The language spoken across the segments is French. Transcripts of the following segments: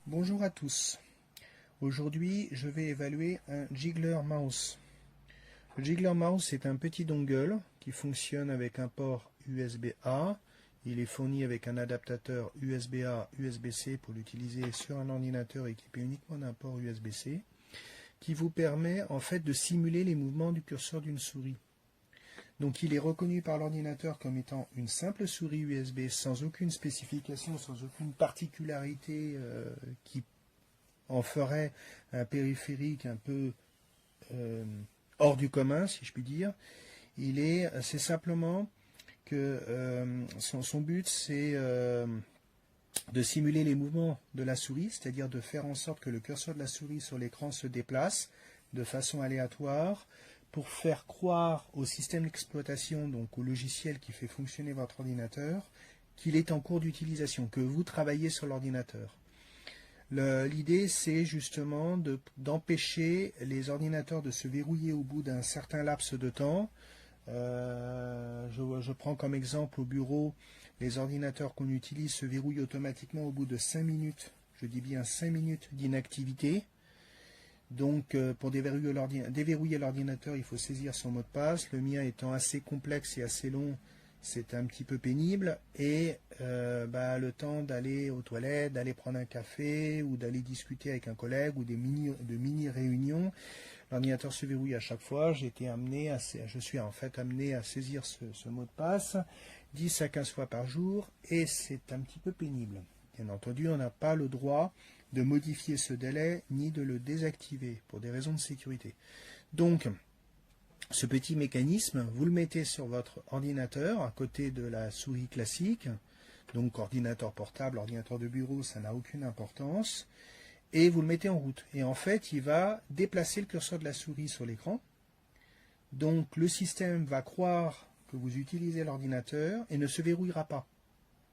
Bonjour à tous. Aujourd'hui, je vais évaluer un Jiggler Mouse. Le Jiggler Mouse est un petit dongle qui fonctionne avec un port USB-A. Il est fourni avec un adaptateur USB-A, USB-C pour l'utiliser sur un ordinateur équipé uniquement d'un port USB-C, qui vous permet en fait de simuler les mouvements du curseur d'une souris. Donc il est reconnu par l'ordinateur comme étant une simple souris USB sans aucune spécification, sans aucune particularité qui en ferait un périphérique un peu hors du commun, si je puis dire. C'est simplement que son but, c'est de simuler les mouvements de la souris, c'est-à-dire de faire en sorte que le curseur de la souris sur l'écran se déplace de façon aléatoire pour faire croire au système d'exploitation, donc au logiciel qui fait fonctionner votre ordinateur, qu'il est en cours d'utilisation, que vous travaillez sur l'ordinateur. L'idée, c'est justement d'empêcher les ordinateurs de se verrouiller au bout d'un certain laps de temps. Je prends comme exemple au bureau, les ordinateurs qu'on utilise se verrouillent automatiquement au bout de 5 minutes, je dis bien 5 minutes d'inactivité. Donc pour déverrouiller l'ordinateur, il faut saisir son mot de passe. Le mien étant assez complexe et assez long, c'est un petit peu pénible. Et le temps d'aller aux toilettes, d'aller prendre un café ou d'aller discuter avec un collègue ou de mini réunions, l'ordinateur se verrouille à chaque fois. Je suis en fait amené à saisir ce mot de passe 10 à 15 fois par jour et c'est un petit peu pénible. Bien entendu, on n'a pas le droit de modifier ce délai ni de le désactiver pour des raisons de sécurité. Donc, ce petit mécanisme, vous le mettez sur votre ordinateur à côté de la souris classique, donc ordinateur portable, ordinateur de bureau, ça n'a aucune importance, et vous le mettez en route. Et en fait, il va déplacer le curseur de la souris sur l'écran. Donc le système va croire que vous utilisez l'ordinateur et ne se verrouillera pas.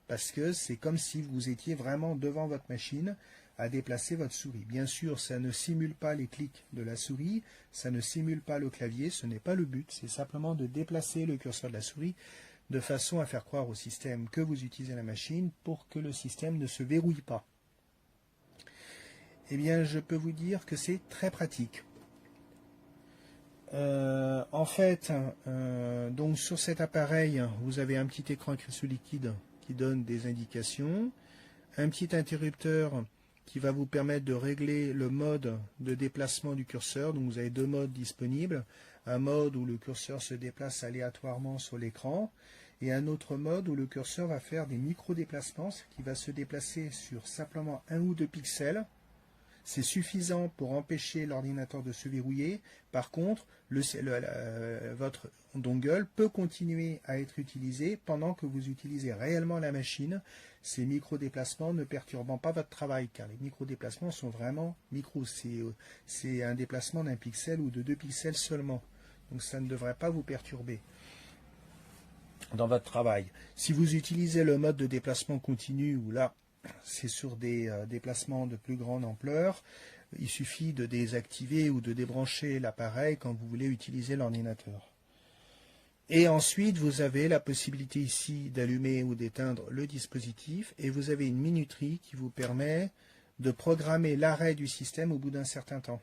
Parce que c'est comme si vous étiez vraiment devant votre machine à déplacer votre souris. Bien sûr, ça ne simule pas les clics de la souris, ça ne simule pas le clavier, ce n'est pas le but, c'est simplement de déplacer le curseur de la souris de façon à faire croire au système que vous utilisez la machine pour que le système ne se verrouille pas. Eh bien, je peux vous dire que c'est très pratique. En fait, donc sur cet appareil, vous avez un petit écran cristaux liquide qui donne des indications, un petit interrupteur qui va vous permettre de régler le mode de déplacement du curseur. Donc vous avez deux modes disponibles, un mode où le curseur se déplace aléatoirement sur l'écran et un autre mode où le curseur va faire des micro-déplacements, qui va se déplacer sur simplement 1 ou 2 pixels. C'est suffisant pour empêcher l'ordinateur de se verrouiller. Par contre, votre dongle peut continuer à être utilisé pendant que vous utilisez réellement la machine, ces micro-déplacements ne perturbant pas votre travail, car les micro-déplacements sont vraiment micro. C'est un déplacement d'un pixel ou de 2 pixels seulement. Donc ça ne devrait pas vous perturber dans votre travail. Si vous utilisez le mode de déplacement continu, où là, c'est sur des déplacements de plus grande ampleur, il suffit de désactiver ou de débrancher l'appareil quand vous voulez utiliser l'ordinateur. Et ensuite, vous avez la possibilité ici d'allumer ou d'éteindre le dispositif et vous avez une minuterie qui vous permet de programmer l'arrêt du système au bout d'un certain temps.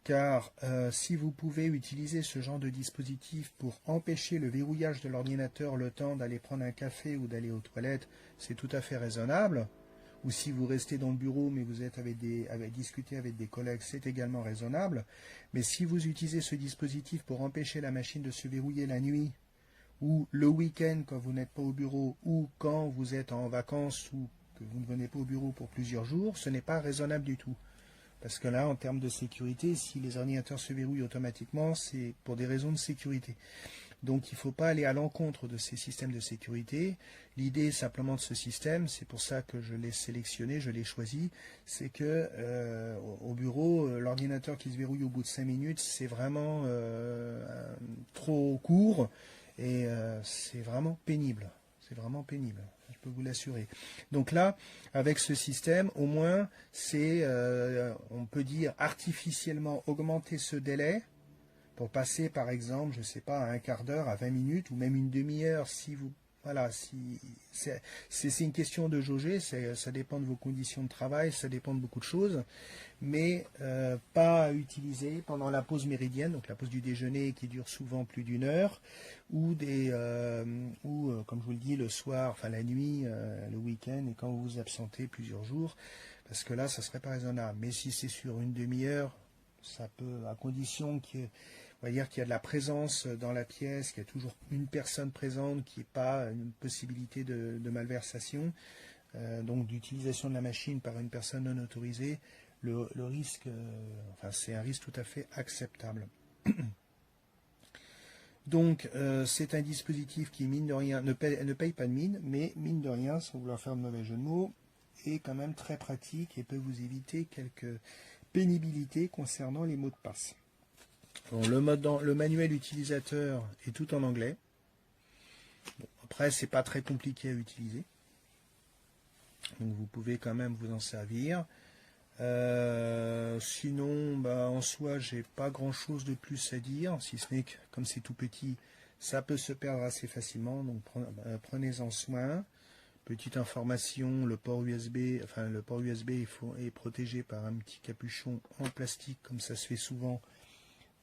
Car si vous pouvez utiliser ce genre de dispositif pour empêcher le verrouillage de l'ordinateur le temps d'aller prendre un café ou d'aller aux toilettes, c'est tout à fait raisonnable. Ou si vous restez dans le bureau mais vous êtes discuter avec des collègues, c'est également raisonnable. Mais si vous utilisez ce dispositif pour empêcher la machine de se verrouiller la nuit, ou le week-end quand vous n'êtes pas au bureau, ou quand vous êtes en vacances ou que vous ne venez pas au bureau pour plusieurs jours, ce n'est pas raisonnable du tout. Parce que là, en termes de sécurité, si les ordinateurs se verrouillent automatiquement, c'est pour des raisons de sécurité. Donc il ne faut pas aller à l'encontre de ces systèmes de sécurité. L'idée simplement de ce système, c'est pour ça que je l'ai sélectionné, je l'ai choisi, c'est que au bureau, l'ordinateur qui se verrouille au bout de 5 minutes, c'est vraiment trop court et c'est vraiment pénible. C'est vraiment pénible, je peux vous l'assurer. Donc là, avec ce système, au moins, c'est, on peut dire, artificiellement augmenter ce délai pour passer, par exemple, je ne sais pas, à un quart d'heure, à 20 minutes, ou même une demi-heure, si vous voilà, si c'est une question de jauger, ça dépend de vos conditions de travail, ça dépend de beaucoup de choses, mais pas à utiliser pendant la pause méridienne, donc la pause du déjeuner qui dure souvent plus d'1 heure, ou comme je vous le dis, le soir, enfin la nuit, le week-end, et quand vous vous absentez plusieurs jours, parce que là, ça serait pas raisonnable. Mais si c'est sur une demi-heure, ça peut, à condition on va dire qu'il y a de la présence dans la pièce, qu'il y a toujours une personne présente, qu'il n'y ait pas une possibilité de malversation, donc d'utilisation de la machine par une personne non autorisée, le risque, enfin c'est un risque tout à fait acceptable. Donc c'est un dispositif qui, mine de rien, ne paye pas de mine, mais mine de rien, sans vouloir faire de mauvais jeu de mots, est quand même très pratique et peut vous éviter quelques pénibilités concernant les mots de passe. Bon, le manuel utilisateur est tout en anglais. Bon, après, c'est pas très compliqué à utiliser. Donc vous pouvez quand même vous en servir. Sinon, en soi, j'ai pas grand chose de plus à dire, si ce n'est que comme c'est tout petit, ça peut se perdre assez facilement. Donc prenez-en soin. Petite information, le port USB est protégé par un petit capuchon en plastique, comme ça se fait souvent.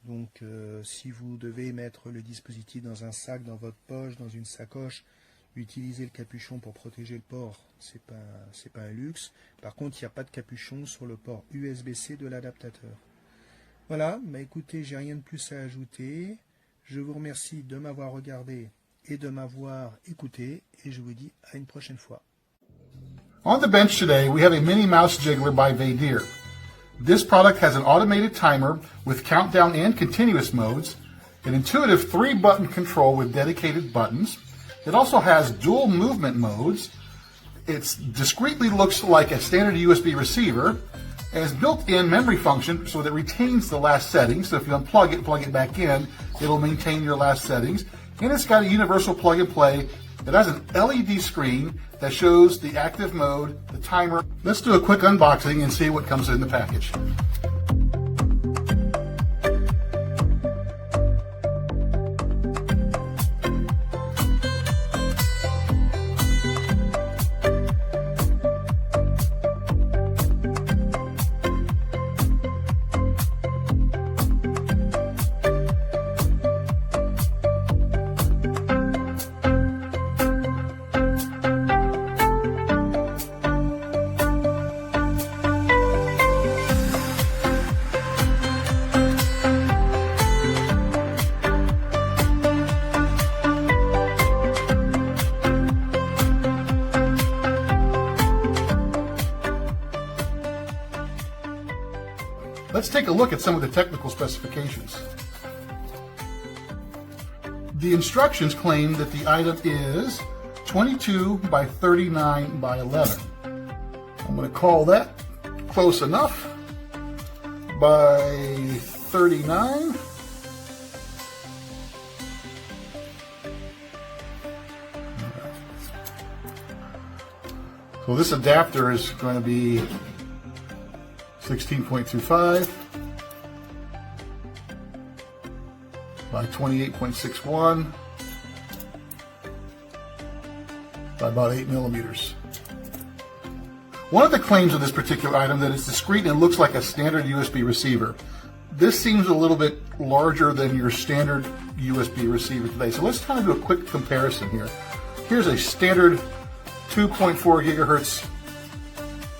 Donc si vous devez mettre le dispositif dans un sac, dans votre poche, dans une sacoche, utilisez le capuchon pour protéger le port, c'est pas un luxe. Par contre, il n'y a pas de capuchon sur le port USB-C de l'adaptateur. Voilà, écoutez, j'ai rien de plus à ajouter. Je vous remercie de m'avoir regardé et de m'avoir écouté, et je vous dis à une prochaine fois. On the bench today, we have a Minnie Mouse Jiggler by Vaydir. This product has an automated timer with countdown and continuous modes, an intuitive 3-button control with dedicated buttons. It also has dual movement modes. It discreetly looks like a standard USB receiver, and has built-in memory function so that it retains the last settings. So if you unplug it, plug it back in, it'll maintain your last settings. And it's got a universal plug and play. It has an LED screen that shows the active mode, the timer. Let's do a quick unboxing and see what comes in the package. Let's take a look at some of the technical specifications. The instructions claim that the item is 22 by 39 by 11. I'm going to call that close enough. By 39. So this adapter is going to be 16.25 by 28.61 by about 8 millimeters. One of the claims of this particular item that it's discreet and it looks like a standard USB receiver. This seems a little bit larger than your standard USB receiver today. So let's kind of do a quick comparison here. Here's a standard 2.4 gigahertz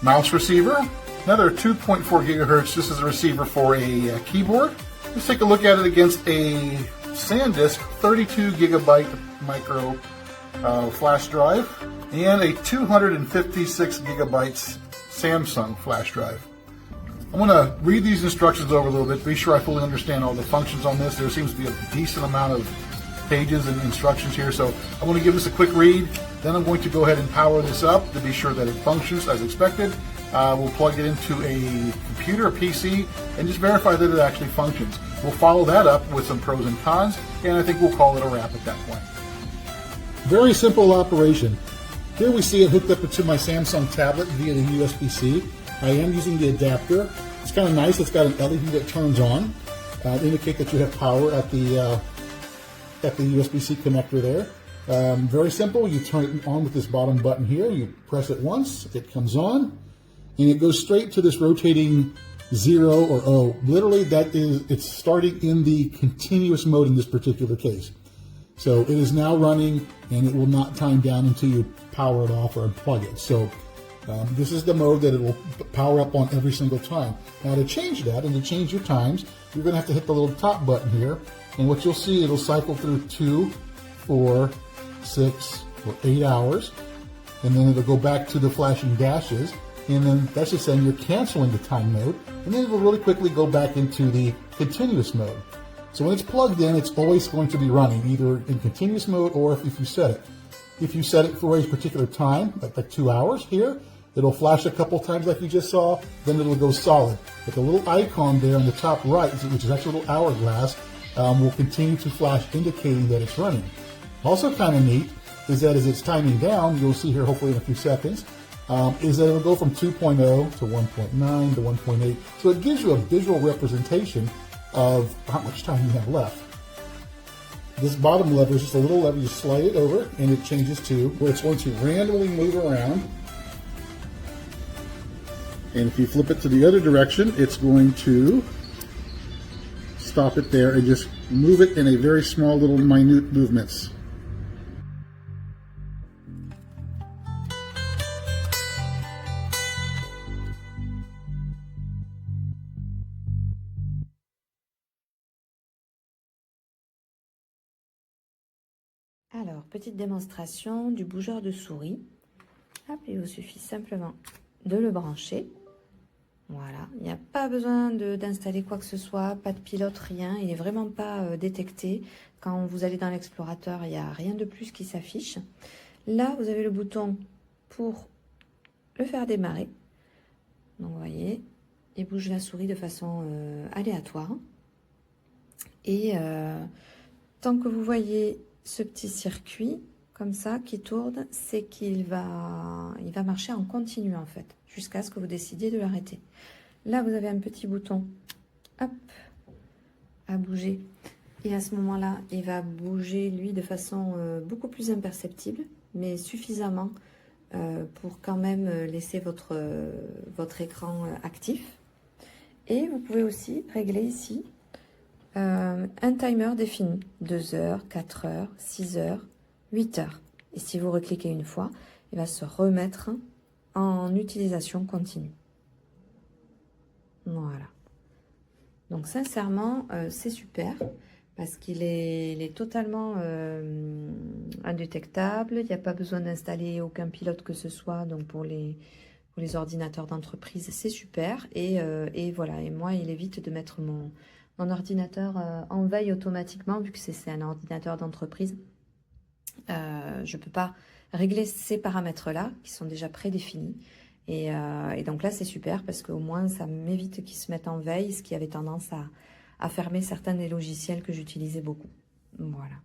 mouse receiver. Another 2.4 gigahertz, this is a receiver for a keyboard. Let's take a look at it against a SanDisk 32 gigabyte micro flash drive and a 256 gigabytes Samsung flash drive. I'm going to read these instructions over a little bit, be sure I fully understand all the functions on this. There seems to be a decent amount of pages and instructions here, so I'm going to give this a quick read. Then I'm going to go ahead and power this up to be sure that it functions as expected. We'll plug it into a computer, a PC, and just verify that it actually functions. We'll follow that up with some pros and cons, and I think we'll call it a wrap at that point. Very simple operation. Here we see it hooked up to my Samsung tablet via the USB-C. I am using the adapter. It's kind of nice. It's got an LED that turns on to indicate that you have power at the USB-C connector there. Very simple. You turn it on with this bottom button here. You press it once, it comes on, and it goes straight to this rotating 0 or O. Literally, it's starting in the continuous mode in this particular case. So it is now running, and it will not time down until you power it off or unplug it. So this is the mode that it will power up on every single time. Now to change that and to change your times, you're going to have to hit the little top button here, and what you'll see, it'll cycle through 2, 4, 6, or 8 hours, and then it'll go back to the flashing dashes, and then that's just saying you're canceling the time mode, and then it'll really quickly go back into the continuous mode. So when it's plugged in, it's always going to be running, either in continuous mode or if you set it. If you set it for a particular time, like 2 hours here, it'll flash a couple times like you just saw, then it'll go solid. But the little icon there on the top right, which is actually a little hourglass, will continue to flash, indicating that it's running. Also kind of neat is that as it's timing down, you'll see here hopefully in a few seconds, is that it'll go from 2.0 to 1.9 to 1.8. So it gives you a visual representation of how much time you have left. This bottom lever is just a little lever. You slide it over and it changes to where it's going to randomly move around. And if you flip it to the other direction, it's going to stop it there and just move it in a very small little minute movements. Alors, petite démonstration du bougeur de souris. Hop, il vous suffit simplement de le brancher. Voilà, il n'y a pas besoin d'installer quoi que ce soit, pas de pilote, rien. Il n'est vraiment pas détecté. Quand vous allez dans l'explorateur, il n'y a rien de plus qui s'affiche. Là, vous avez le bouton pour le faire démarrer. Donc, vous voyez, il bouge la souris de façon aléatoire. Et tant que vous voyez ce petit circuit comme ça qui tourne, c'est qu'il va marcher en continu en fait, jusqu'à ce que vous décidiez de l'arrêter. Là, vous avez un petit bouton, hop, à bouger. Et à ce moment-là, il va bouger, lui, de façon beaucoup plus imperceptible, mais suffisamment pour quand même laisser votre écran actif. Et vous pouvez aussi régler ici un timer défini, 2 heures, 4 heures, 6 heures, 8 heures. Et si vous recliquez une fois, il va se remettre en utilisation continue. Voilà. Donc sincèrement, c'est super parce qu'il est totalement indétectable. Il n'y a pas besoin d'installer aucun pilote que ce soit. Donc pour les ordinateurs d'entreprise, c'est super. Et voilà. Et moi, il évite de mettre mon ordinateur en veille automatiquement, vu que c'est un ordinateur d'entreprise. Je ne peux pas régler ces paramètres-là, qui sont déjà prédéfinis. Et donc là, c'est super, parce qu'au moins, ça m'évite qu'ils se mettent en veille, ce qui avait tendance à fermer certains des logiciels que j'utilisais beaucoup. Voilà.